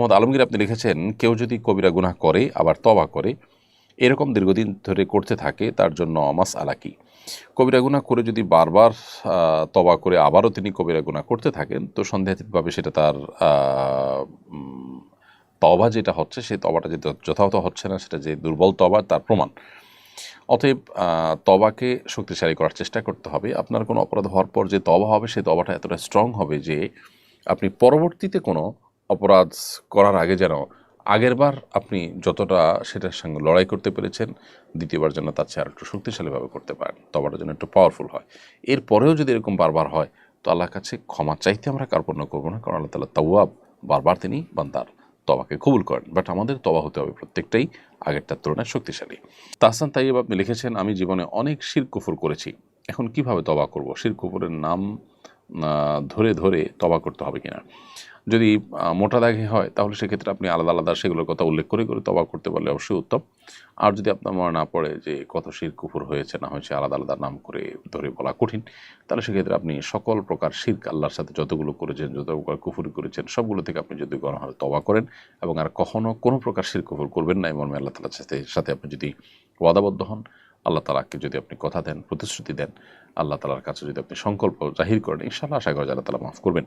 মোহাম্মদ আলমগীর আপনি লিখেছেন, কেউ যদি কবিরা গুনাহ করে আবার তওবা করে এরকম দীর্ঘদিন ধরে করতে থাকে তার জন্য মাসআলা কি? কবিরা গুনাহ করে যদি বারবার তওবা করে আবারও তিনি কবিরা গুনাহ করতে থাকেন তো সন্দেহাতীতভাবে সেটা তার আ উম তওবা যেটা হচ্ছে সেই তওবাটা যে যথাযথ হচ্ছে না সেটা যে দুর্বল তওবা তার প্রমাণ। অতএব তওবাকে শক্তিশালী করার চেষ্টা করতে হবে। আপনার কোনো অপরাধ হওয়ার পর যে তওবা হবে সেই তওবাটা এতটা স্ট্রং হবে যে আপনি পরবর্তীতে কোনো অপরাধ করার আগে যেন আগেরবার আপনি যতটা সেটার সঙ্গে লড়াই করতে পেরেছেন দ্বিতীয়বার যেন তার চেয়ে আরেকটু শক্তিশালীভাবে করতে পারেন, তওবাটা যেন একটু পাওয়ারফুল হয়। এরপরেও যদি এরকম বারবার হয় তো আল্লাহর কাছে ক্ষমা চাইতে আমরা কার্পণ্য করবো না, কারণ আল্লাহ তাআলা তাওয়াব, বারবার তিনি বান্দার তওবাকে কবুল করেন। বাট আমাদের তওবা হতে হবে প্রত্যেকটাই আগেরটার তুলনায় শক্তিশালী। তাহসান তাইয়্যিব আপনি লিখেছেন, আমি জীবনে অনেক শিরক কুফর করেছি, এখন কিভাবে তওবা করব? শিরক কুফরের নাম ধরে ধরে তওবা করতে হবে কিনা? যদি মোটা দাগে হয় তাহলে সেক্ষেত্রে আপনি আলাদা আলাদা সেগুলোর কথা উল্লেখ করে করে তওবা করতে পারলে অবশ্যই উত্তম। আর যদি আপনার মনে না পড়ে যে কত শিরক কুফর হয়েছে না হয়েছে আলাদা আলাদা নাম করে ধরে বলা কঠিন, তাহলে সেক্ষেত্রে আপনি সকল প্রকার শিরক আল্লাহর সাথে যতগুলো করেছেন, যত প্রকার কুফরি করেছেন সবগুলো থেকে আপনি যদি গণহারে তওবা করেন এবং আর কখনো কোনো প্রকার শিরক কুফর করবেন না এই মর্মে আল্লাহ তাআলার সাথে আপনি যদি ওয়াদাবদ্ধ হন, আল্লাহ তাআলাকে যদি আপনি কথা দেন, প্রতিশ্রুতি দেন, আল্লাহ তাআলার কাছে যদি আপনি সংকল্প জাহির করেন, ইনশাআল্লাহ আশা করা যায় আল্লাহ তাআলা মাফ করবেন।